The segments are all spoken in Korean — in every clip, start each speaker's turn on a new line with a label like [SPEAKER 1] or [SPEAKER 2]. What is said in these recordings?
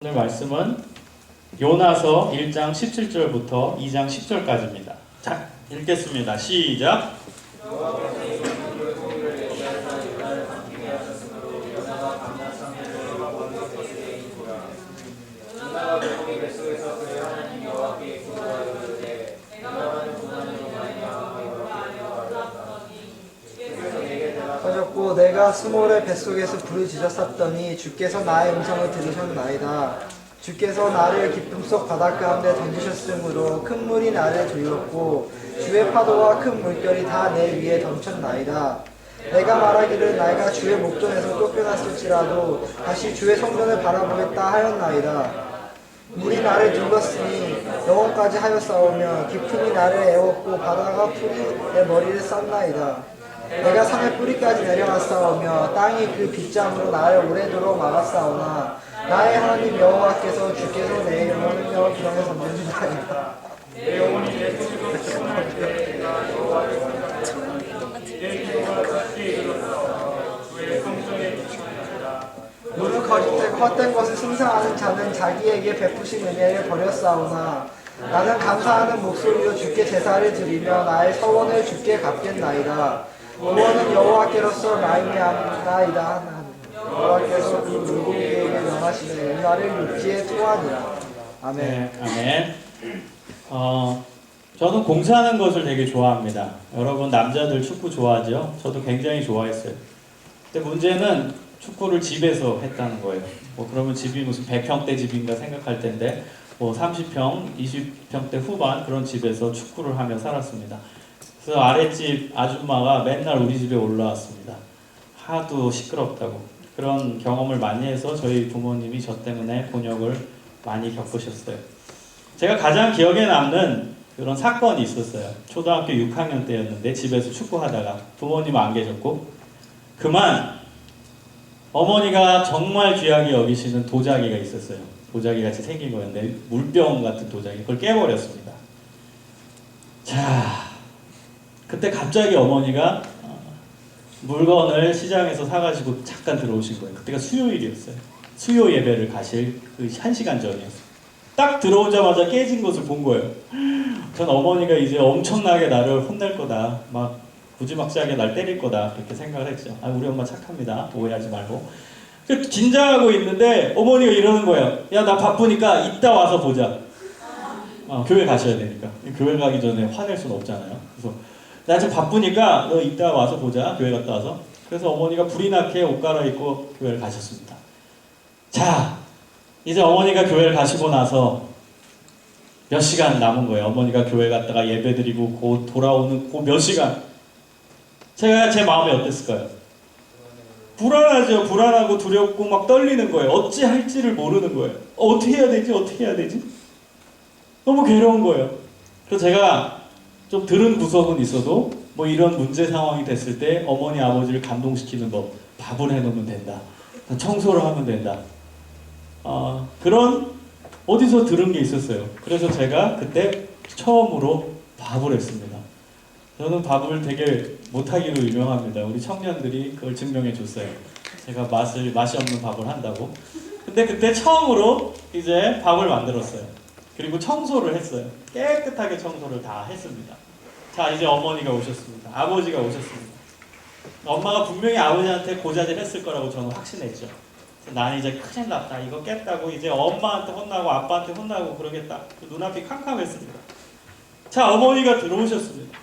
[SPEAKER 1] 오늘 말씀은 요나서 1장 17절부터 2장 10절까지입니다. 자, 읽겠습니다. 시작.
[SPEAKER 2] 하셨고 내가 수몰의 뱃속에서 부르짖었었더니 주께서 나의 음성을 들으셨나이다. 주께서 나를 기쁨 속 바닷 가운데 던지셨으므로 큰 물이 나를 들렀고 주의 파도와 큰 물결이 다 내 위에 덮쳤나이다. 내가 말하기를 내가 주의 목전에서 쫓겨났을지라도 다시 주의 성전을 바라보겠다 하였나이다. 물이 나를 들렀으니 영혼까지 하였사오며 깊음이 나를 애웠고 바다가 풀이 내 머리를 쌌나이다. 내가 산의 뿌리까지 내려갔사오며 땅이 그 빗장으로 나를 오래도록 막았사오나 나의 하나님 여호와께서 주께서 내 영혼을 기렁에 던져주나이다. 내 영혼이 내 물을 거짓되 헛된 것을 승상하는 자는 자기에게 베푸신 은혜를 버렸사오나 나는 감사하는 목소리로 주께 제사를 드리며 나의 서원을 주께 갚겠나이다. 구원은 여호와께로서 말미암나이다. 여호와께서 그 물고기에게 명하시되 나를 육지에 토하니라. 아멘.
[SPEAKER 1] 네, 아멘. 저는 공사하는 것을 되게 좋아합니다. 여러분 남자들 축구 좋아하죠? 저도 굉장히 좋아했어요. 근데 문제는 축구를 집에서 했다는 거예요. 그러면 집이 무슨 100평대 집인가 생각할 텐데 30평, 20평대 후반 그런 집에서 축구를 하며 살았습니다. 그래서 아랫집 아줌마가 맨날 우리 집에 올라왔습니다. 하도 시끄럽다고. 그런 경험을 많이 해서 저희 부모님이 저 때문에 곤욕을 많이 겪으셨어요. 제가 가장 기억에 남는 그런 사건이 있었어요. 초등학교 6학년 때였는데 집에서 축구하다가 부모님 안 계셨고 그만 어머니가 정말 귀하게 여기시는 도자기가 있었어요. 도자기 같이 생긴 거였는데 물병 같은 도자기 그걸 깨버렸습니다. 자, 그때 갑자기 어머니가 물건을 시장에서 사가지고 잠깐 들어오신 거예요. 그때가 수요일이었어요. 수요 예배를 가실 그 1시간 전이었어요. 딱 들어오자마자 깨진 것을 본 거예요. 전 어머니가 이제 엄청나게 나를 혼낼 거다. 막 무지막지하게 날 때릴 거다. 그렇게 생각을 했죠. 우리 엄마 착합니다. 오해하지 말고. 긴장하고 있는데 어머니가 이러는 거예요. 야, 나 바쁘니까 이따 와서 보자. 교회 가셔야 되니까. 교회 가기 전에 화낼 수는 없잖아요. 그래서 나 지금 바쁘니까 너 이따 와서 보자. 교회 갔다 와서. 그래서 어머니가 불이 나게 옷 갈아입고 교회를 가셨습니다. 자, 이제 어머니가 교회를 가시고 나서 몇 시간 남은 거예요. 어머니가 교회 갔다가 예배 드리고 곧 돌아오는 그 몇 시간. 제 마음이 어땠을까요? 불안하죠. 불안하고 두렵고 막 떨리는 거예요. 어찌 할지를 모르는 거예요. 어떻게 해야 되지? 어떻게 해야 되지? 너무 괴로운 거예요. 그래서 제가 좀 들은 구석은 있어도 이런 문제 상황이 됐을 때 어머니 아버지를 감동시키는 법, 밥을 해놓으면 된다. 청소를 하면 된다. 그런 어디서 들은 게 있었어요. 그래서 제가 그때 처음으로 밥을 했습니다. 저는 밥을 되게 못하기로 유명합니다. 우리 청년들이 그걸 증명해 줬어요. 제가 맛이 없는 밥을 한다고. 근데 그때 처음으로 이제 밥을 만들었어요. 그리고 청소를 했어요. 깨끗하게 청소를 다 했습니다. 자, 이제 어머니가 오셨습니다. 아버지가 오셨습니다. 엄마가 분명히 아버지한테 고자질 했을 거라고 저는 확신했죠. 나는 이제 큰일 났다. 이거 깼다고 이제 엄마한테 혼나고 아빠한테 혼나고 그러겠다. 눈앞이 캄캄했습니다. 자, 어머니가 들어오셨습니다.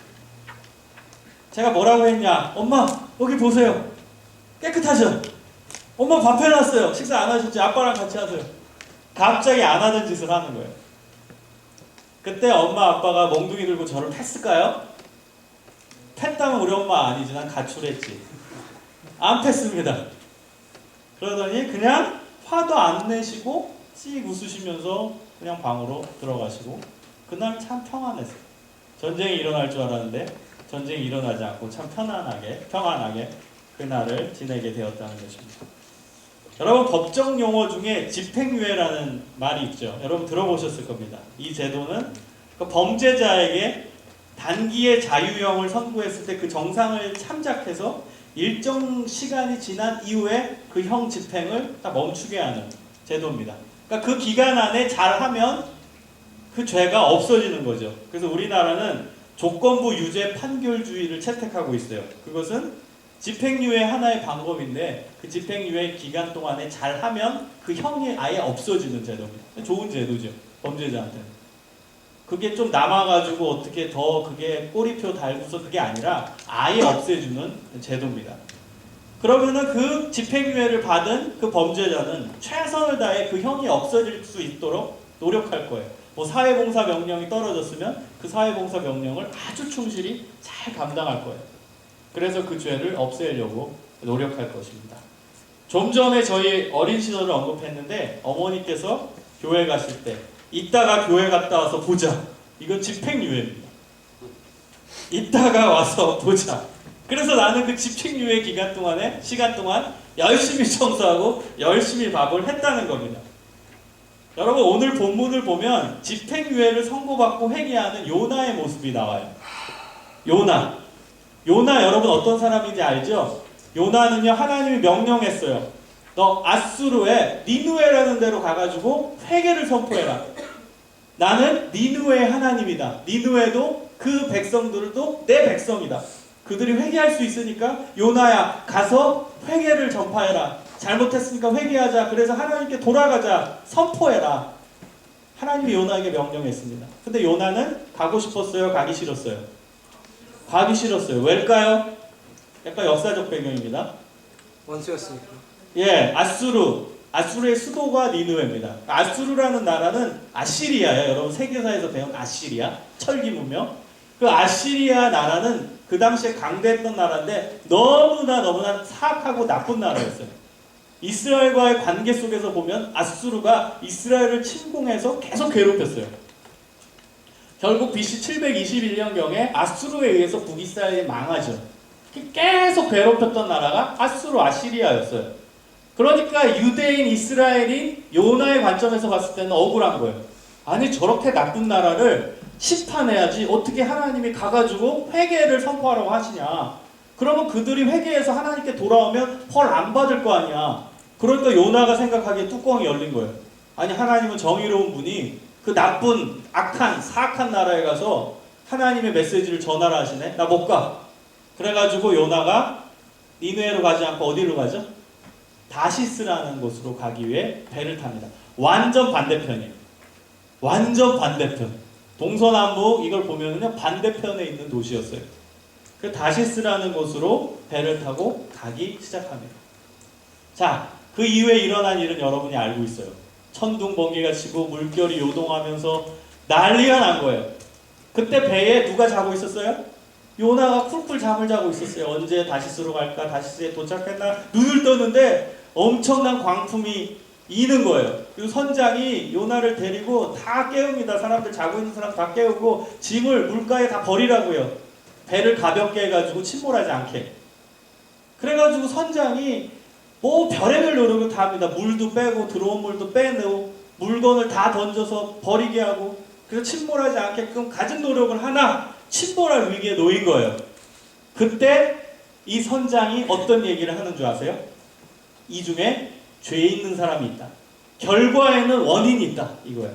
[SPEAKER 1] 제가 뭐라고 했냐? 엄마, 여기 보세요. 깨끗하죠? 엄마 밥 해놨어요. 식사 안 하셨지? 아빠랑 같이 하세요. 갑자기 안 하던 짓을 하는 거예요. 그때 엄마 아빠가 몽둥이 들고 저를 팼을까요? 팼다면 우리 엄마 아니지. 난 가출했지. 안 팼습니다. 그러더니 그냥 화도 안 내시고 씩 웃으시면서 그냥 방으로 들어가시고 그날 참 평안했어요. 전쟁이 일어날 줄 알았는데 전쟁이 일어나지 않고 참 평안하게 그날을 지내게 되었다는 것입니다. 여러분 법정 용어 중에 집행유예라는 말이 있죠. 여러분 들어보셨을 겁니다. 이 제도는 범죄자에게 단기의 자유형을 선고했을 때 그 정상을 참작해서 일정 시간이 지난 이후에 그 형 집행을 딱 멈추게 하는 제도입니다. 그러니까 그 기간 안에 잘하면 그 죄가 없어지는 거죠. 그래서 우리나라는 조건부 유죄 판결주의를 채택하고 있어요. 그것은 집행유예 하나의 방법인데 그 집행유예 기간 동안에 잘하면 그 형이 아예 없어지는 제도입니다. 좋은 제도죠. 범죄자한테는. 그게 좀 남아가지고 어떻게 더 그게 꼬리표 달고서 그게 아니라 아예 없애주는 제도입니다. 그러면은 그 집행유예를 받은 그 범죄자는 최선을 다해 그 형이 없어질 수 있도록 노력할 거예요. 뭐 사회봉사 명령이 떨어졌으면 그 사회봉사 명령을 아주 충실히 잘 감당할 거예요. 그래서 그 죄를 없애려고 노력할 것입니다. 좀 전에 저희 어린 시절을 언급했는데 어머니께서 교회 가실 때 이따가 교회 갔다 와서 보자. 이건 집행유예입니다. 이따가 와서 보자. 그래서 나는 그 집행유예 시간 동안 열심히 청소하고 열심히 밥을 했다는 겁니다. 여러분 오늘 본문을 보면 집행유예를 선고받고 회개하는 요나의 모습이 나와요. 요나 여러분 어떤 사람인지 알죠? 요나는요 하나님이 명령했어요. 너 아수르에 니느웨라는 데로 가가지고 회개를 선포해라. 나는 니느웨의 하나님이다. 니느웨도 그 백성들도 내 백성이다. 그들이 회개할 수 있으니까 요나야 가서 회개를 전파해라. 잘못했으니까 회개하자. 그래서 하나님께 돌아가자. 선포해라. 하나님이 요나에게 명령했습니다. 근데 요나는 가고 싶었어요? 가기 싫었어요? 가기 싫었어요. 왜일까요? 약간 역사적 배경입니다.
[SPEAKER 2] 원수였으니까.
[SPEAKER 1] 예, 아수르의 수도가 니느웨입니다. 아수르라는 나라는 아시리아예요. 여러분 세계사에서 배운 아시리아, 철기 문명. 그 아시리아 나라는 그 당시에 강대했던 나라인데 너무나 사악하고 나쁜 나라였어요. 이스라엘과의 관계 속에서 보면 아수르가 이스라엘을 침공해서 계속 괴롭혔어요. 결국 BC 721년경에 아수르에 의해서 북이스라엘이 망하죠. 계속 괴롭혔던 나라가 아시리아였어요. 그러니까 유대인, 이스라엘이 요나의 관점에서 봤을 때는 억울한 거예요. 아니 저렇게 나쁜 나라를 심판해야지 어떻게 하나님이 가가지고 회개를 선포하라고 하시냐. 그러면 그들이 회개해서 하나님께 돌아오면 벌 안 받을 거 아니야. 그러니까 요나가 생각하기에 뚜껑이 열린 거예요. 아니 하나님은 정의로운 분이 그 나쁜 악한 사악한 나라에 가서 하나님의 메시지를 전하라 하시네. 나 못 가. 그래가지고 요나가 니느웨로 가지 않고 어디로 가죠? 다시스라는 곳으로 가기 위해 배를 탑니다. 완전 반대편이에요. 완전 반대편. 동서남북 이걸 보면은요 반대편에 있는 도시였어요. 그 다시스라는 곳으로 배를 타고 가기 시작합니다. 자, 그 이후에 일어난 일은 여러분이 알고 있어요. 천둥 번개가 치고 물결이 요동하면서 난리가 난 거예요. 그때 배에 누가 자고 있었어요? 요나가 쿨쿨 잠을 자고 있었어요. 언제 다시스로 갈까? 다시스에 도착했나? 눈을 떴는데 엄청난 광풍이 이는 거예요. 그리고 선장이 요나를 데리고 다 깨웁니다. 사람들 자고 있는 사람 다 깨우고 짐을 물가에 다 버리라고요. 배를 가볍게 해가지고 침몰하지 않게. 그래가지고 선장이 뭐 별의별 노력을 다 합니다. 물도 빼고 들어온 물도 빼내고 물건을 다 던져서 버리게 하고 그래서 침몰하지 않게끔 가진 노력을 하나 침몰할 위기에 놓인 거예요. 그때 이 선장이 어떤 얘기를 하는 줄 아세요? 이 중에 죄 있는 사람이 있다. 결과에는 원인이 있다. 이거예요.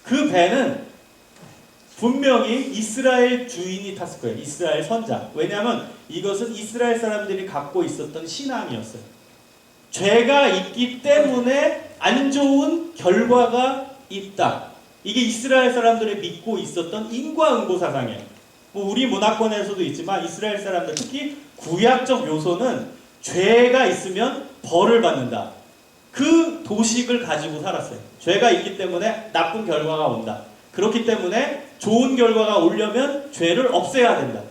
[SPEAKER 1] 그 배는 분명히 이스라엘 주인이 탔을 거예요. 이스라엘 선장. 왜냐하면 이것은 이스라엘 사람들이 갖고 있었던 신앙이었어요. 죄가 있기 때문에 안 좋은 결과가 있다. 이게 이스라엘 사람들이 믿고 있었던 인과응보 사상이에요. 뭐 우리 문화권에서도 있지만 이스라엘 사람들 특히 구약적 요소는 죄가 있으면 벌을 받는다. 그 도식을 가지고 살았어요. 죄가 있기 때문에 나쁜 결과가 온다. 그렇기 때문에 좋은 결과가 오려면 죄를 없애야 된다.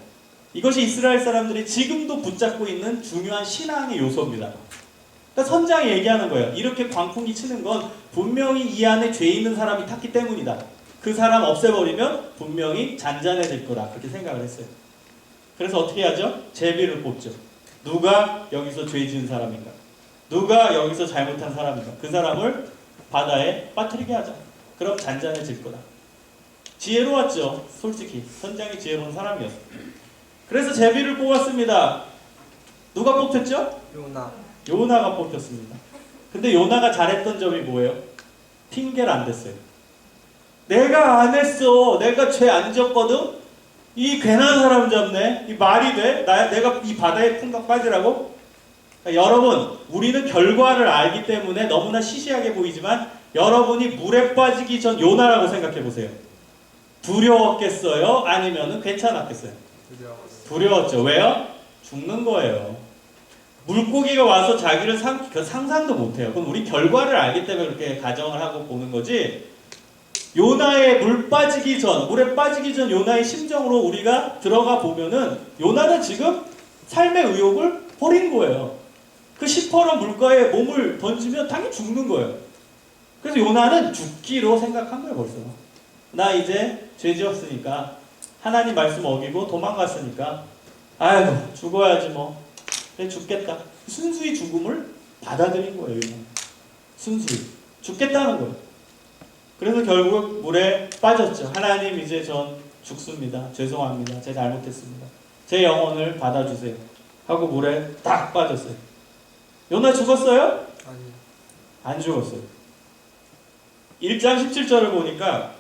[SPEAKER 1] 이것이 이스라엘 사람들이 지금도 붙잡고 있는 중요한 신앙의 요소입니다. 그러니까 선장이 얘기하는 거예요. 이렇게 광풍이 치는 건 분명히 이 안에 죄 있는 사람이 탔기 때문이다. 그 사람 없애버리면 분명히 잔잔해질 거라 그렇게 생각을 했어요. 그래서 어떻게 하죠? 제비를 뽑죠. 누가 여기서 죄 지은 사람인가? 누가 여기서 잘못한 사람인가? 그 사람을 바다에 빠뜨리게 하자. 그럼 잔잔해질 거다. 지혜로웠죠. 솔직히 선장이 지혜로운 사람이었어요. 그래서 제비를 뽑았습니다. 누가 뽑혔죠?
[SPEAKER 2] 요나.
[SPEAKER 1] 요나가 뽑혔습니다. 근데 요나가 잘했던 점이 뭐예요? 핑계를 안 댔어요. 내가 안 했어. 내가 죄 안 졌거든. 이 괜한 사람 잡네. 이 말이 돼? 내가 이 바다에 풍덩 빠지라고? 그러니까 여러분, 우리는 결과를 알기 때문에 너무나 시시하게 보이지만 여러분이 물에 빠지기 전 요나라고 생각해 보세요. 두려웠겠어요? 아니면은 괜찮았겠어요? 두려웠죠. 왜요? 죽는 거예요. 물고기가 와서 자기를 상상도 못해요. 그럼 우리 결과를 알기 때문에 그렇게 가정을 하고 보는 거지. 요나의 물에 빠지기 전 요나의 심정으로 우리가 들어가 보면은 요나는 지금 삶의 의욕을 버린 거예요. 그 시퍼런 물가에 몸을 던지면 당연히 죽는 거예요. 그래서 요나는 죽기로 생각한 거예요, 벌써. 나 이제 죄 지었으니까, 하나님 말씀 어기고 도망갔으니까, 아이고, 죽어야지 뭐. 그래, 죽겠다. 순수히 죽음을 받아들인 거예요, 요나. 순수히. 죽겠다는 거예요. 그래서 결국 물에 빠졌죠. 하나님, 이제 전 죽습니다. 죄송합니다. 제가 잘못했습니다. 제 영혼을 받아주세요. 하고 물에 딱 빠졌어요. 요나 죽었어요?
[SPEAKER 2] 아니요.
[SPEAKER 1] 안 죽었어요. 1장 17절을 보니까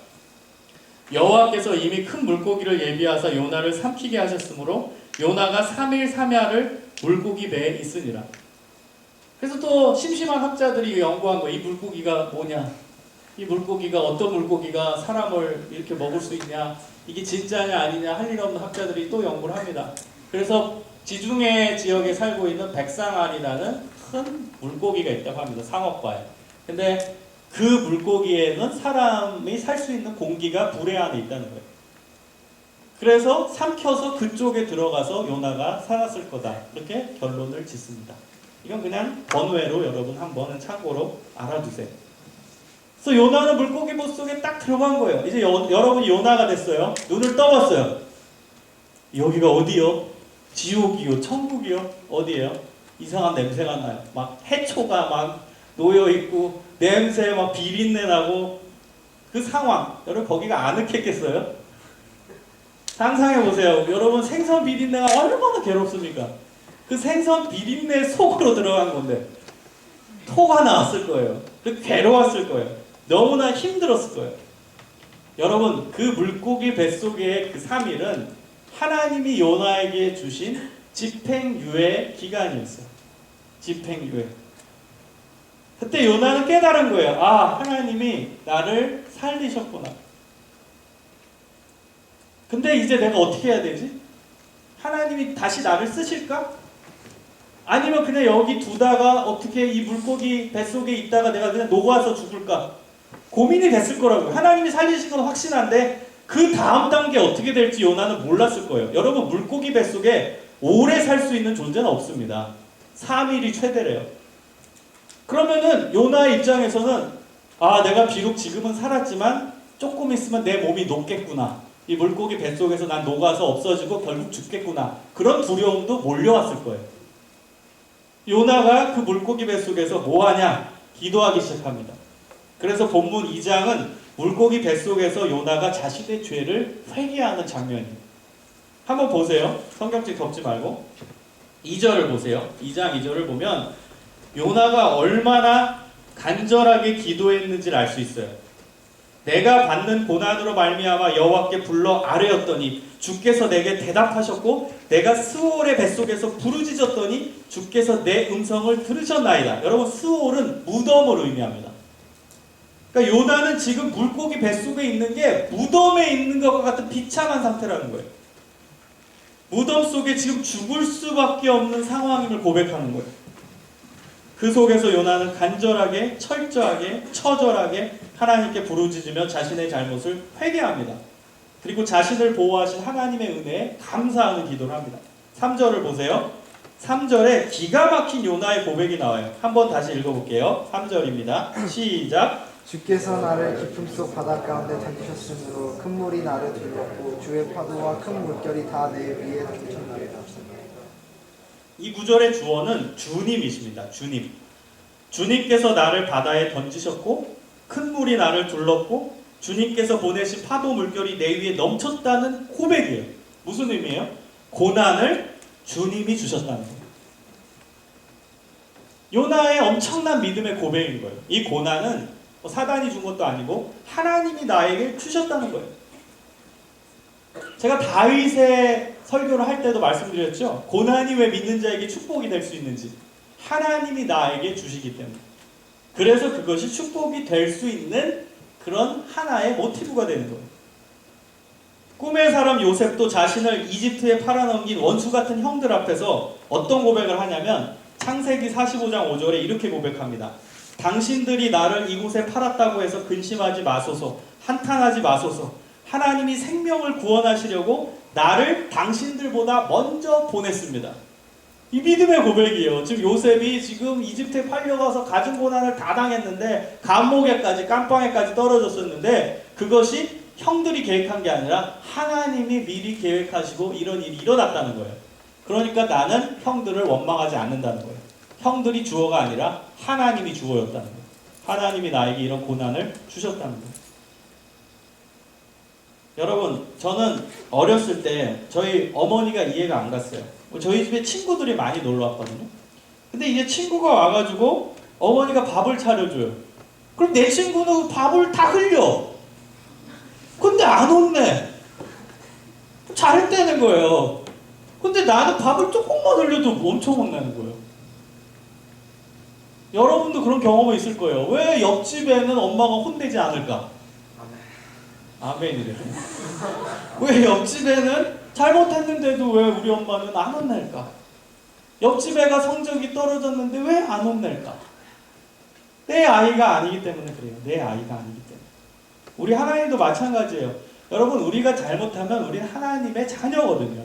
[SPEAKER 1] 여호와께서 이미 큰 물고기를 예비하사 요나를 삼키게 하셨으므로 요나가 3일 3야를 물고기 배에 있으니라. 그래서 또 심심한 학자들이 연구한 거예요. 이 물고기가 뭐냐? 이 물고기가 어떤 물고기가 사람을 이렇게 먹을 수 있냐? 이게 진짜냐 아니냐 할 일 없는 학자들이 또 연구를 합니다. 그래서 지중해 지역에 살고 있는 백상아리라는 큰 물고기가 있다고 합니다. 상어과에. 근데 그 물고기에는 사람이 살 수 있는 공기가 불에 안에 있다는 거예요. 그래서 삼켜서 그쪽에 들어가서 요나가 살았을 거다. 이렇게 결론을 짓습니다. 이건 그냥 번외로 여러분 한번은 참고로 알아두세요. 그래서 요나는 물고기 못 속에 딱 들어간 거예요. 이제 여러분이 요나가 됐어요. 눈을 떠봤어요. 여기가 어디요? 지옥이요? 천국이요? 어디예요? 이상한 냄새가 나요. 막 해초가 막 놓여있고 냄새 막 비린내 나고 그 상황. 여러분 거기가 아늑했겠어요? 상상해보세요. 여러분 생선 비린내가 얼마나 괴롭습니까? 그 생선 비린내 속으로 들어간 건데 토가 나왔을 거예요. 그 괴로웠을 거예요. 너무나 힘들었을 거예요. 여러분 그 물고기 뱃속의 그 3일은 하나님이 요나에게 주신 집행유예 기간이었어요. 집행유예. 그때 요나는 깨달은 거예요. 아, 하나님이 나를 살리셨구나. 근데 이제 내가 어떻게 해야 되지? 하나님이 다시 나를 쓰실까? 아니면 그냥 여기 두다가 어떻게 이 물고기 뱃속에 있다가 내가 그냥 녹아서 죽을까? 고민이 됐을 거라고요. 하나님이 살리신 건 확신한데 그 다음 단계 어떻게 될지 요나는 몰랐을 거예요. 여러분 물고기 뱃속에 오래 살 수 있는 존재는 없습니다. 3일이 최대래요. 그러면은 요나의 입장에서는 아, 내가 비록 지금은 살았지만 조금 있으면 내 몸이 녹겠구나. 이 물고기 뱃속에서 난 녹아서 없어지고 결국 죽겠구나. 그런 두려움도 몰려왔을 거예요. 요나가 그 물고기 뱃속에서 뭐하냐? 기도하기 시작합니다. 그래서 본문 2장은 물고기 뱃속에서 요나가 자신의 죄를 회개하는 장면이에요. 한번 보세요. 성경책 덮지 말고 2절을 보세요. 2장 2절을 보면 요나가 얼마나 간절하게 기도했는지를 알 수 있어요. 내가 받는 고난으로 말미암아 여호와께 불러 아뢰었더니 주께서 내게 대답하셨고 내가 스올의 뱃속에서 부르짖었더니 주께서 내 음성을 들으셨나이다. 여러분 스올은 무덤을 의미합니다. 그러니까 요나는 지금 물고기 뱃속에 있는 게 무덤에 있는 것과 같은 비참한 상태라는 거예요. 무덤 속에 지금 죽을 수밖에 없는 상황임을 고백하는 거예요. 그 속에서 요나는 간절하게, 철저하게, 처절하게 하나님께 부르짖으며 자신의 잘못을 회개합니다. 그리고 자신을 보호하신 하나님의 은혜에 감사하는 기도를 합니다. 3절을 보세요. 3절에 기가 막힌 요나의 고백이 나와요. 한번 다시 읽어볼게요. 3절입니다. 시작.
[SPEAKER 2] 주께서 나를 깊음 속 바다 가운데 던지셨으므로 큰 물이 나를 들렀고 주의 파도와 큰 물결이 다 내 위에 던지셨나이다.
[SPEAKER 1] 이 구절의 주어는 주님이십니다. 주님. 주님께서 나를 바다에 던지셨고 큰 물이 나를 둘렀고 주님께서 보내신 파도 물결이 내 위에 넘쳤다는 고백이에요. 무슨 의미예요? 고난을 주님이 주셨다는 거예요. 요나의 엄청난 믿음의 고백인 거예요. 이 고난은 사단이 준 것도 아니고 하나님이 나에게 주셨다는 거예요. 제가 다윗의 설교를 할 때도 말씀드렸죠. 고난이 왜 믿는 자에게 축복이 될 수 있는지. 하나님이 나에게 주시기 때문에. 그래서 그것이 축복이 될 수 있는 그런 하나의 모티브가 되는 거예요. 꿈의 사람 요셉도 자신을 이집트에 팔아넘긴 원수 같은 형들 앞에서 어떤 고백을 하냐면 창세기 45장 5절에 이렇게 고백합니다. 당신들이 나를 이곳에 팔았다고 해서 근심하지 마소서, 한탄하지 마소서. 하나님이 생명을 구원하시려고 나를 당신들보다 먼저 보냈습니다. 이 믿음의 고백이에요. 즉 요셉이 지금 이집트에 팔려가서 가진 고난을 다 당했는데 감옥에까지 깜빵에까지 떨어졌었는데 그것이 형들이 계획한 게 아니라 하나님이 미리 계획하시고 이런 일이 일어났다는 거예요. 그러니까 나는 형들을 원망하지 않는다는 거예요. 형들이 주어가 아니라 하나님이 주어였다는 거예요. 하나님이 나에게 이런 고난을 주셨다는 거예요. 여러분, 저는 어렸을 때 저희 어머니가 이해가 안 갔어요. 저희 집에 친구들이 많이 놀러 왔거든요. 근데 이제 친구가 와가지고 어머니가 밥을 차려줘요. 그럼 내 친구는 밥을 다 흘려. 근데 안 혼내. 잘했다는 거예요. 근데 나는 밥을 조금만 흘려도 엄청 혼나는 거예요. 여러분도 그런 경험이 있을 거예요. 왜 옆집에는 엄마가 혼내지 않을까? 아멘이래. 왜 옆집에는 잘못했는데도 왜 우리 엄마는 안 혼낼까? 옆집 애가 성적이 떨어졌는데 왜 안 혼낼까? 내 아이가 아니기 때문에 그래요. 내 아이가 아니기 때문에. 우리 하나님도 마찬가지예요. 여러분, 우리가 잘못하면 우리는 하나님의 자녀거든요.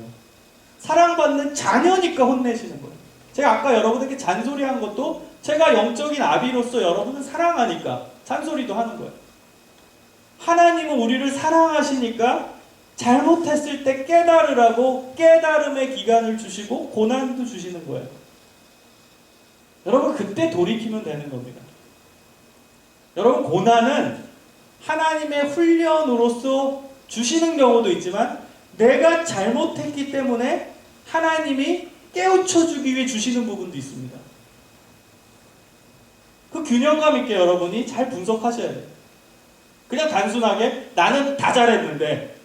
[SPEAKER 1] 사랑받는 자녀니까 혼내시는 거예요. 제가 아까 여러분에게 잔소리한 것도 제가 영적인 아비로서 여러분을 사랑하니까 잔소리도 하는 거예요. 하나님은 우리를 사랑하시니까 잘못했을 때 깨달으라고 깨달음의 기간을 주시고 고난도 주시는 거예요. 여러분, 그때 돌이키면 되는 겁니다. 여러분, 고난은 하나님의 훈련으로서 주시는 경우도 있지만 내가 잘못했기 때문에 하나님이 깨우쳐주기 위해 주시는 부분도 있습니다. 그 균형감 있게 여러분이 잘 분석하셔야 돼요. 그냥 단순하게 나는 다 잘했는데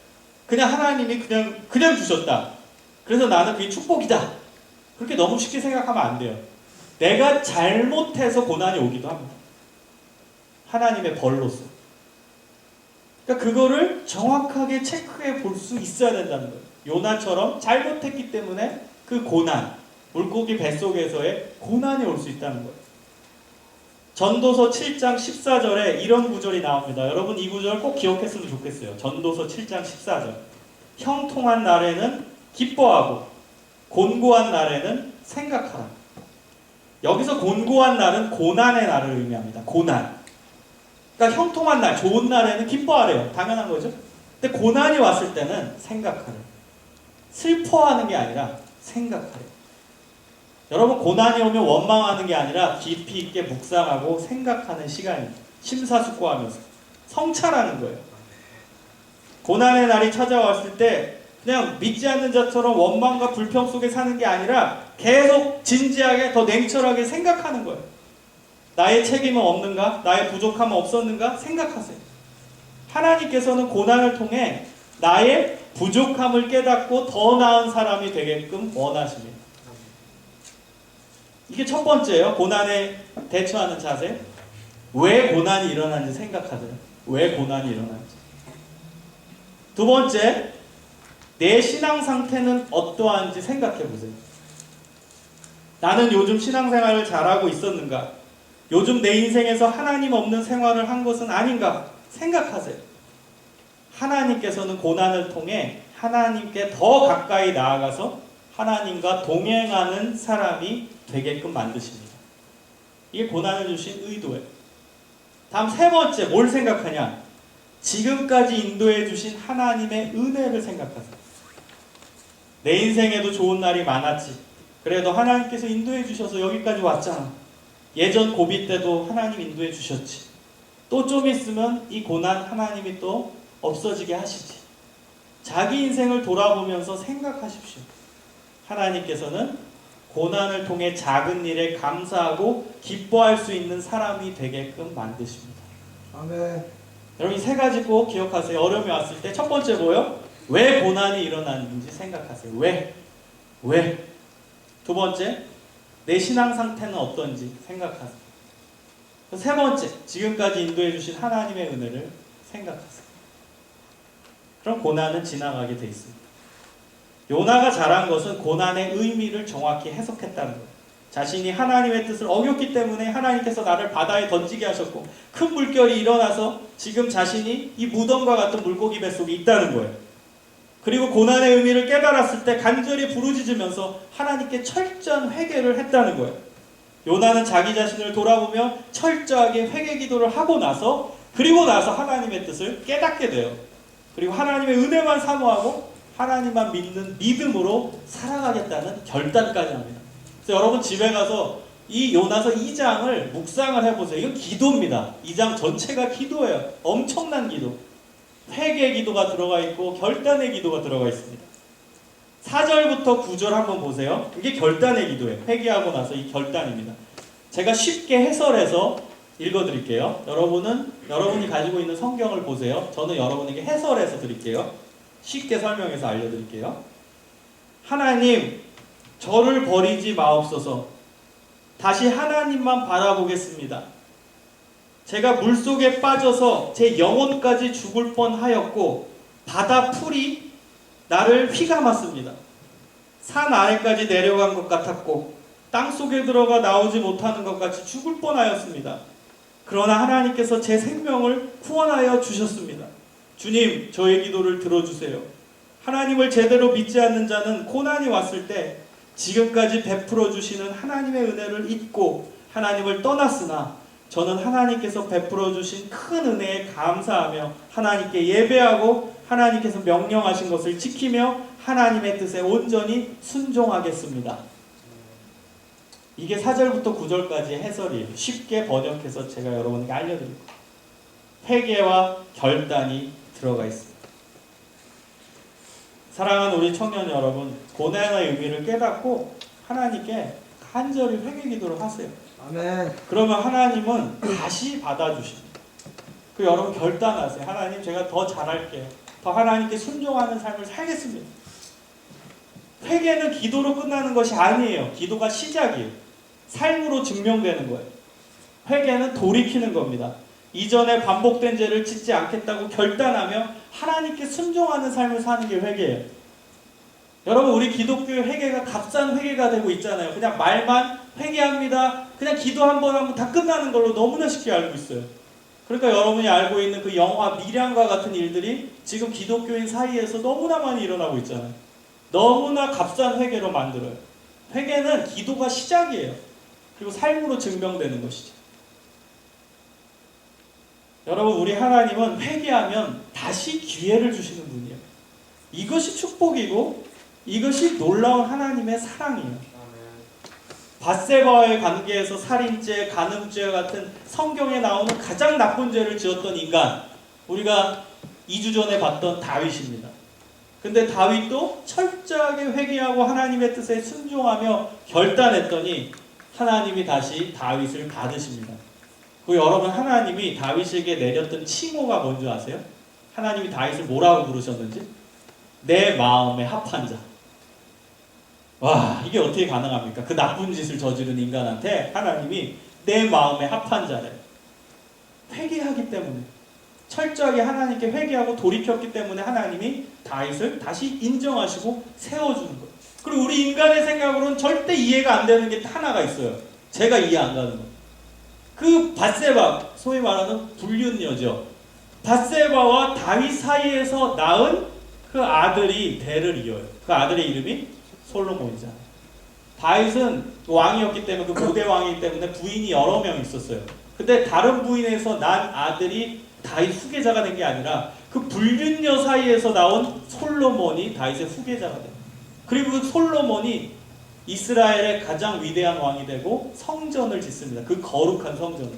[SPEAKER 1] 그냥 하나님이 그냥 주셨다. 그래서 나는 그게 축복이다. 그렇게 너무 쉽게 생각하면 안 돼요. 내가 잘못해서 고난이 오기도 합니다. 하나님의 벌로서. 그러니까 그거를 정확하게 체크해 볼 수 있어야 된다는 거예요. 요나처럼 잘못했기 때문에 그 고난, 물고기 뱃속에서의 고난이 올 수 있다는 거예요. 전도서 7장 14절에 이런 구절이 나옵니다. 여러분, 이 구절 꼭 기억했으면 좋겠어요. 전도서 7장 14절. 형통한 날에는 기뻐하고 곤고한 날에는 생각하라. 여기서 곤고한 날은 고난의 날을 의미합니다. 고난. 그러니까 형통한 날, 좋은 날에는 기뻐하래요. 당연한 거죠. 근데 고난이 왔을 때는 생각하래. 슬퍼하는 게 아니라 생각하래. 여러분, 고난이 오면 원망하는 게 아니라 깊이 있게 묵상하고 생각하는 시간입니다. 심사숙고하면서 성찰하는 거예요. 고난의 날이 찾아왔을 때 그냥 믿지 않는 자처럼 원망과 불평 속에 사는 게 아니라 계속 진지하게 더 냉철하게 생각하는 거예요. 나의 책임은 없는가? 나의 부족함은 없었는가? 생각하세요. 하나님께서는 고난을 통해 나의 부족함을 깨닫고 더 나은 사람이 되게끔 원하십니다. 이게 첫 번째예요. 고난에 대처하는 자세. 왜 고난이 일어나는지 생각하세요. 왜 고난이 일어나는지. 두 번째, 내 신앙 상태는 어떠한지 생각해 보세요. 나는 요즘 신앙생활을 잘하고 있었는가? 요즘 내 인생에서 하나님 없는 생활을 한 것은 아닌가? 생각하세요. 하나님께서는 고난을 통해 하나님께 더 가까이 나아가서 하나님과 동행하는 사람이 되게끔 만드십니다. 이게 고난을 주신 의도예요. 다음 세 번째, 뭘 생각하냐? 지금까지 인도해 주신 하나님의 은혜를 생각하세요. 내 인생에도 좋은 날이 많았지. 그래도 하나님께서 인도해 주셔서 여기까지 왔잖아. 예전 고비 때도 하나님 인도해 주셨지. 또 좀 있으면 이 고난 하나님이 또 없어지게 하시지. 자기 인생을 돌아보면서 생각하십시오. 하나님께서는 고난을 통해 작은 일에 감사하고 기뻐할 수 있는 사람이 되게끔 만드십니다.
[SPEAKER 2] 아멘.
[SPEAKER 1] 여러분 이 세 가지 꼭 기억하세요. 어려움이 왔을 때 첫 번째 뭐요? 왜 고난이 일어나는지 생각하세요. 왜? 왜? 두 번째, 내 신앙 상태는 어떤지 생각하세요. 세 번째, 지금까지 인도해 주신 하나님의 은혜를 생각하세요. 그럼 고난은 지나가게 돼 있습니다. 요나가 잘한 것은 고난의 의미를 정확히 해석했다는 거예요. 자신이 하나님의 뜻을 어겼기 때문에 하나님께서 나를 바다에 던지게 하셨고 큰 물결이 일어나서 지금 자신이 이 무덤과 같은 물고기 뱃속에 있다는 거예요. 그리고 고난의 의미를 깨달았을 때 간절히 부르짖으면서 하나님께 철저한 회개를 했다는 거예요. 요나는 자기 자신을 돌아보며 철저하게 회개 기도를 하고 나서 그리고 나서 하나님의 뜻을 깨닫게 돼요. 그리고 하나님의 은혜만 사모하고 하나님만 믿는 믿음으로 살아가겠다는 결단까지 합니다. 그래서 여러분 집에 가서 이 요나서 2장을 묵상을 해보세요. 이건 기도입니다. 2장 전체가 기도예요. 엄청난 기도. 회개의 기도가 들어가 있고 결단의 기도가 들어가 있습니다. 4절부터 9절 한번 보세요. 이게 결단의 기도예요. 회개하고 나서 이 결단입니다. 제가 쉽게 해설해서 읽어드릴게요. 여러분이 가지고 있는 성경을 보세요. 저는 여러분에게 해설해서 드릴게요. 쉽게 설명해서 알려드릴게요. 하나님, 저를 버리지 마옵소서. 다시 하나님만 바라보겠습니다. 제가 물속에 빠져서 제 영혼까지 죽을 뻔하였고 바다 풀이 나를 휘감았습니다. 산 아래까지 내려간 것 같았고 땅속에 들어가 나오지 못하는 것 같이 죽을 뻔하였습니다. 그러나 하나님께서 제 생명을 구원하여 주셨습니다. 주님, 저의 기도를 들어주세요. 하나님을 제대로 믿지 않는 자는 고난이 왔을 때 지금까지 베풀어 주시는 하나님의 은혜를 잊고 하나님을 떠났으나 저는 하나님께서 베풀어 주신 큰 은혜에 감사하며 하나님께 예배하고 하나님께서 명령하신 것을 지키며 하나님의 뜻에 온전히 순종하겠습니다. 이게 4절부터 9절까지의 해설이에요. 쉽게 번역해서 제가 여러분에게 알려드릴 거예요. 회개와 결단이 들어가 있습니다. 사랑하는 우리 청년 여러분, 고난의 의미를 깨닫고 하나님께 간절히 회개 기도를 하세요.
[SPEAKER 2] 아멘.
[SPEAKER 1] 그러면 하나님은 다시 받아주십니다. 그 여러분 결단하세요. 하나님, 제가 더 잘할게요. 더 하나님께 순종하는 삶을 살겠습니다. 회개는 기도로 끝나는 것이 아니에요. 기도가 시작이에요. 삶으로 증명되는 거예요. 회개는 돌이키는 겁니다. 이전에 반복된 죄를 짓지 않겠다고 결단하며 하나님께 순종하는 삶을 사는 게 회개예요. 여러분, 우리 기독교의 회개가 값싼 회개가 되고 있잖아요. 그냥 말만 회개합니다. 그냥 기도 한 번 하면 다 끝나는 걸로 너무나 쉽게 알고 있어요. 그러니까 여러분이 알고 있는 그 영화 미량과 같은 일들이 지금 기독교인 사이에서 너무나 많이 일어나고 있잖아요. 너무나 값싼 회개로 만들어요. 회개는 기도가 시작이에요. 그리고 삶으로 증명되는 것이죠. 여러분, 우리 하나님은 회개하면 다시 기회를 주시는 분이에요. 이것이 축복이고 이것이 놀라운 하나님의 사랑이에요. 밧세바와의 관계에서 살인죄, 간음죄 같은 성경에 나오는 가장 나쁜 죄를 지었던 인간, 우리가 2주 전에 봤던 다윗입니다. 근데 다윗도 철저하게 회개하고 하나님의 뜻에 순종하며 결단했더니 하나님이 다시 다윗을 받으십니다. 그 여러분, 하나님이 다윗에게 내렸던 칭호가 뭔지 아세요? 하나님이 다윗을 뭐라고 부르셨는지? 내 마음에 합한 자. 와, 이게 어떻게 가능합니까? 그 나쁜 짓을 저지른 인간한테 하나님이 내 마음에 합한 자래. 회개하기 때문에, 철저하게 하나님께 회개하고 돌이켰기 때문에 하나님이 다윗을 다시 인정하시고 세워주는 거예요. 그리고 우리 인간의 생각으로는 절대 이해가 안 되는 게 하나가 있어요. 제가 이해 안 가는 거. 그 밧세바, 소위 말하는 불륜녀죠. 밧세바와 다윗 사이에서 낳은 그 아들이 대를 이어요. 그 아들의 이름이 솔로몬이잖아요. 다윗은 왕이었기 때문에, 그 고대 왕이기 때문에 부인이 여러 명 있었어요. 근데 다른 부인에서 난 아들이 다윗 후계자가 된 게 아니라 그 불륜녀 사이에서 나온 솔로몬이 다윗의 후계자가 돼요. 그리고 그 솔로몬이 이스라엘의 가장 위대한 왕이 되고 성전을 짓습니다. 그 거룩한 성전을.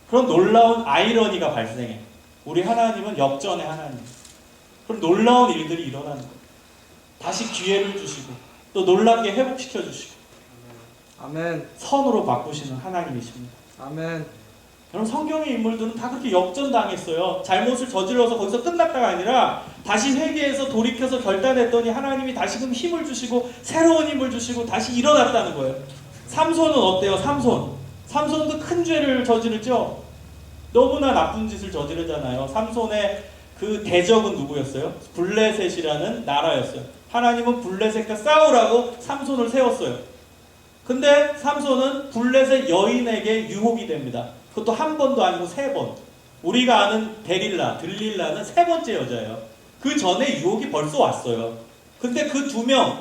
[SPEAKER 1] 그런 놀라운 아이러니가 발생해. 우리 하나님은 역전의 하나님. 그런 놀라운 일들이 일어나는 거예요. 다시 기회를 주시고 또 놀랍게 회복시켜 주시고
[SPEAKER 2] 아멘.
[SPEAKER 1] 선으로 바꾸시는 하나님이십니다.
[SPEAKER 2] 아멘.
[SPEAKER 1] 여러분 성경의 인물들은 다 그렇게 역전당했어요. 잘못을 저질러서 거기서 끝났다가 아니라 다시 회개해서 돌이켜서 결단했더니 하나님이 다시금 힘을 주시고 새로운 힘을 주시고 다시 일어났다는 거예요. 삼손은 어때요? 삼손도 큰 죄를 저지르죠. 너무나 나쁜 짓을 저지르잖아요. 삼손의 그 대적은 누구였어요? 블레셋이라는 나라였어요. 하나님은 블레셋과 싸우라고 삼손을 세웠어요. 근데 삼손은 블레셋 여인에게 유혹이 됩니다. 그것도 한 번도 아니고 3번. 우리가 아는 들릴라는 3번째 여자예요. 그 전에 유혹이 벌써 왔어요. 근데 그 2명,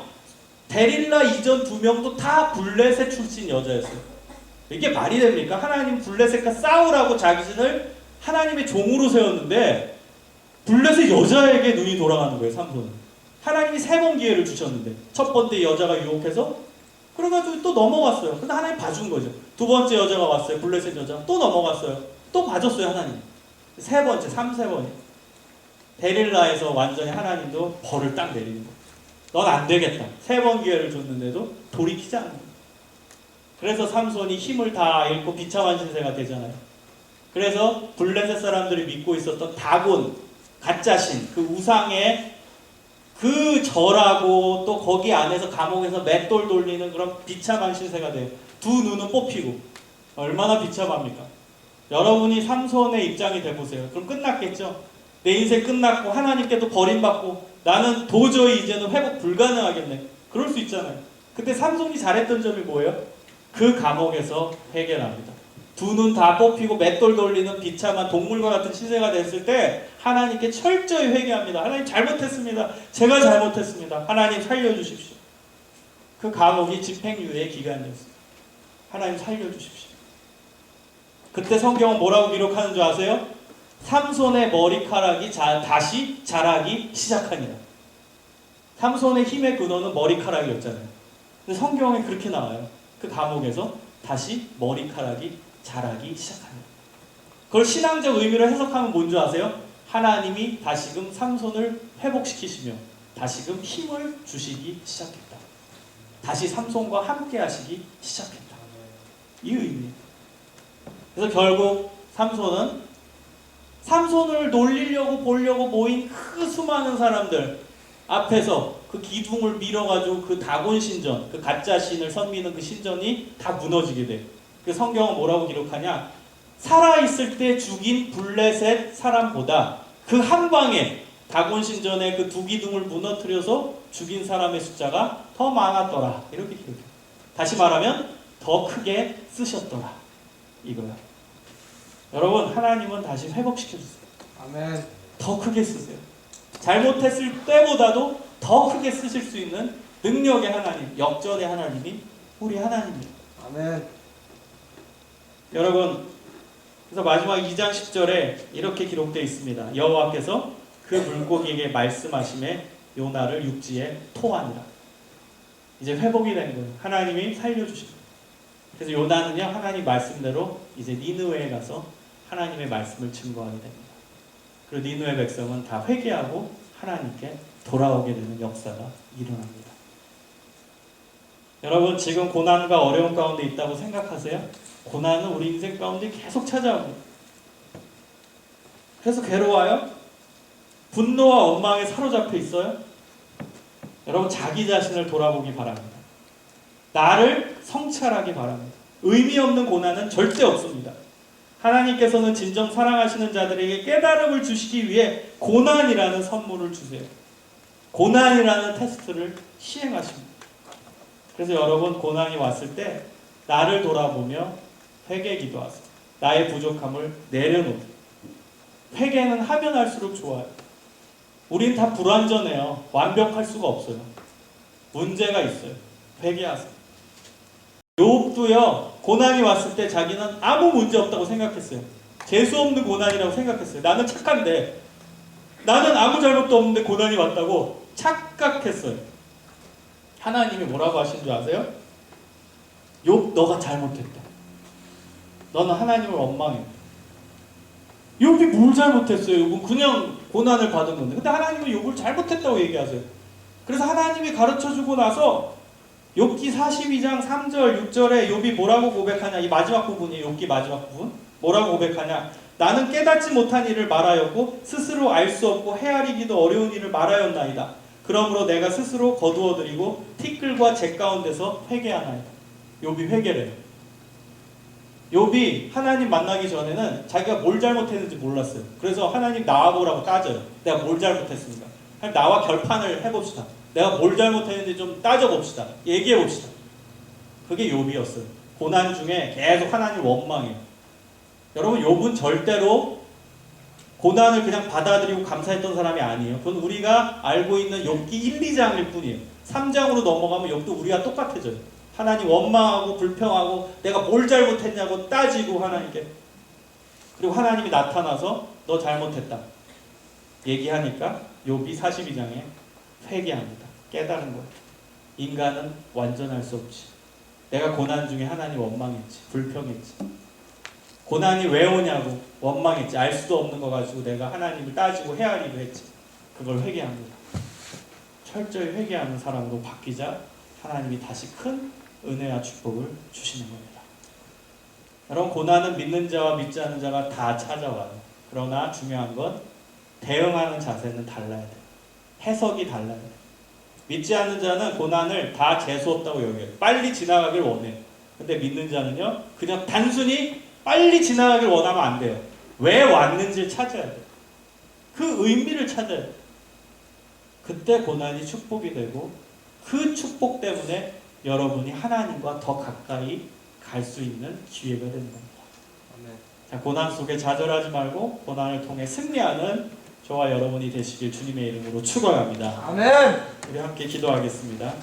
[SPEAKER 1] 데릴라 이전 2명도 다 블레셋 출신 여자였어요. 이게 말이 됩니까? 하나님 블레셋과 싸우라고 자기신을 하나님의 종으로 세웠는데 블레셋 여자에게 눈이 돌아가는 거예요. 삼손은. 하나님이 3번 기회를 주셨는데 첫 번째 여자가 유혹해서 그래가지고 또 넘어갔어요. 근데 하나님 봐준 거죠. 2번째 여자가 왔어요. 블레셋 여자. 또 넘어갔어요. 또 봐줬어요. 하나님. 3번째, 3번이. 데릴라에서 완전히 하나님도 벌을 딱 내리는 거예요. 넌 안 되겠다. 3번 기회를 줬는데도 돌이키지 않는 거예요. 그래서 삼손이 힘을 다 잃고 비참한 신세가 되잖아요. 그래서 블레셋 사람들이 믿고 있었던 다곤, 가짜신, 그 우상의 그 절하고 또 거기 안에서 감옥에서 맷돌 돌리는 그런 비참한 신세가 돼요. 2 눈은 뽑히고. 얼마나 비참합니까? 여러분이 삼손의 입장이 돼보세요. 그럼 끝났겠죠? 내 인생 끝났고 하나님께도 버림받고 나는 도저히 이제는 회복 불가능하겠네. 그럴 수 있잖아요. 근데 삼손이 잘했던 점이 뭐예요? 그 감옥에서 해결합니다. 2 눈 다 뽑히고 맷돌 돌리는 비참한 동물과 같은 시세가 됐을 때 하나님께 철저히 회개합니다. 하나님 잘못했습니다. 제가 잘못했습니다. 하나님 살려주십시오. 그 감옥이 집행유예 기간이었어요. 하나님 살려주십시오. 그때 성경은 뭐라고 기록하는 줄 아세요? 삼손의 머리카락이 다시 자라기 시작하니라. 삼손의 힘의 근원은 머리카락이었잖아요. 근데 성경에 그렇게 나와요. 그 감옥에서 다시 머리카락이 자라기 시작합니다. 그걸 신앙적 의미로 해석하면 뭔지 아세요? 하나님이 다시금 삼손을 회복시키시며 다시금 힘을 주시기 시작했다. 다시 삼손과 함께 하시기 시작했다. 이 의미예요. 그래서 결국 삼손을 놀리려고 보려고 모인 그 수많은 사람들 앞에서 그 기둥을 밀어가지고 그 다곤 신전, 그 가짜 신을 섬기는 그 신전이 다 무너지게 돼요. 그 성경은 뭐라고 기록하냐? 살아있을 때 죽인 블레셋 사람보다 그 한 방에 다곤 신전의 그 2 기둥을 무너뜨려서 죽인 사람의 숫자가 더 많았더라. 이렇게 기록해요. 다시 말하면 더 크게 쓰셨더라. 이거야. 여러분, 하나님은 다시 회복시켜주세요.
[SPEAKER 2] 아멘.
[SPEAKER 1] 더 크게 쓰세요. 잘못했을 때보다도 더 크게 쓰실 수 있는 능력의 하나님, 역전의 하나님이 우리 하나님입니다.
[SPEAKER 2] 아멘.
[SPEAKER 1] 여러분, 그래서 마지막 2장 10절에 이렇게 기록되어 있습니다. 여호와께서 그 물고기에게 말씀하심에 요나를 육지에 토하니라. 이제 회복이 된 거예요. 하나님이 살려주시고. 그래서 요나는요, 하나님 말씀대로 이제 니느웨에 가서 하나님의 말씀을 증거하게 됩니다. 그리고 니느웨 백성은 다 회개하고 하나님께 돌아오게 되는 역사가 일어납니다. 여러분, 지금 고난과 어려움 가운데 있다고 생각하세요? 고난은 우리 인생 가운데 계속 찾아옵니다. 그래서 괴로워요? 분노와 원망에 사로잡혀 있어요? 여러분, 자기 자신을 돌아보기 바랍니다. 나를 성찰하기 바랍니다. 의미 없는 고난은 절대 없습니다. 하나님께서는 진정 사랑하시는 자들에게 깨달음을 주시기 위해 고난이라는 선물을 주세요. 고난이라는 테스트를 시행하십니다. 그래서 여러분, 고난이 왔을 때 나를 돌아보며 회개 기도하세요. 나의 부족함을 내려놓으세요. 회개는 하면 할수록 좋아요. 우린 다 불완전해요. 완벽할 수가 없어요. 문제가 있어요. 회개하세요. 욥도요, 고난이 왔을 때 자기는 아무 문제 없다고 생각했어요. 재수 없는 고난이라고 생각했어요. 나는 착한데, 나는 아무 잘못도 없는데 고난이 왔다고 착각했어요. 하나님이 뭐라고 하신 줄 아세요? 욥, 너가 잘못했다. 너는 하나님을 원망해. 욥이 뭘 잘못했어요? 욥은 그냥 고난을 받은 건데. 근데 하나님은 욥을 잘못했다고 얘기하세요. 그래서 하나님이 가르쳐주고 나서 욥기 42장 3절 6절에 욥이 뭐라고 고백하냐. 이 마지막 부분이에요. 욥기 마지막 부분. 뭐라고 고백하냐? 나는 깨닫지 못한 일을 말하였고 스스로 알 수 없고 헤아리기도 어려운 일을 말하였나이다. 그러므로 내가 스스로 거두어드리고 티끌과 재 가운데서 회개하나이다. 욥이 회개래요. 욥이 하나님 만나기 전에는 자기가 뭘 잘못했는지 몰랐어요. 그래서 하나님 나와보라고 따져요. 내가 뭘 잘못했습니까? 하나님 나와 결판을 해봅시다. 내가 뭘 잘못했는지 좀 따져봅시다. 얘기해봅시다. 그게 욥이었어요. 고난 중에 계속 하나님 원망해요. 여러분, 욥은 절대로 고난을 그냥 받아들이고 감사했던 사람이 아니에요. 그건 우리가 알고 있는 욥기 1, 2장일 뿐이에요. 3장으로 넘어가면 욥도 우리가 똑같아져요. 하나님 원망하고 불평하고 내가 뭘 잘못했냐고 따지고 하나님께. 그리고 하나님이 나타나서 너 잘못했다 얘기하니까 욥이 42장에 회개합니다. 깨달은 거예요. 인간은 완전할 수 없지. 내가 고난 중에 하나님 원망했지. 불평했지. 고난이 왜 오냐고 원망했지. 알 수도 없는 거 가지고 내가 하나님을 따지고 헤아리고 했지. 그걸 회개합니다. 철저히 회개하는 사람으로 바뀌자 하나님이 다시 큰 은혜와 축복을 주시는 겁니다. 여러분, 고난은 믿는 자와 믿지 않는 자가 다 찾아와요. 그러나 중요한 건 대응하는 자세는 달라야 돼요. 해석이 달라야 돼요. 믿지 않는 자는 고난을 다 재수없다고 여겨요. 빨리 지나가길 원해요. 근데 믿는 자는요, 그냥 단순히 빨리 지나가길 원하면 안 돼요. 왜 왔는지를 찾아야 돼요. 그 의미를 찾아야 돼요. 그때 고난이 축복이 되고 그 축복 때문에 여러분이 하나님과 더 가까이 갈 수 있는 기회가 되는 겁니다.
[SPEAKER 2] 아멘.
[SPEAKER 1] 자, 고난 속에 좌절하지 말고 고난을 통해 승리하는 저와 여러분이 되시길 주님의 이름으로 축원합니다.
[SPEAKER 2] 아멘.
[SPEAKER 1] 우리 함께 기도하겠습니다.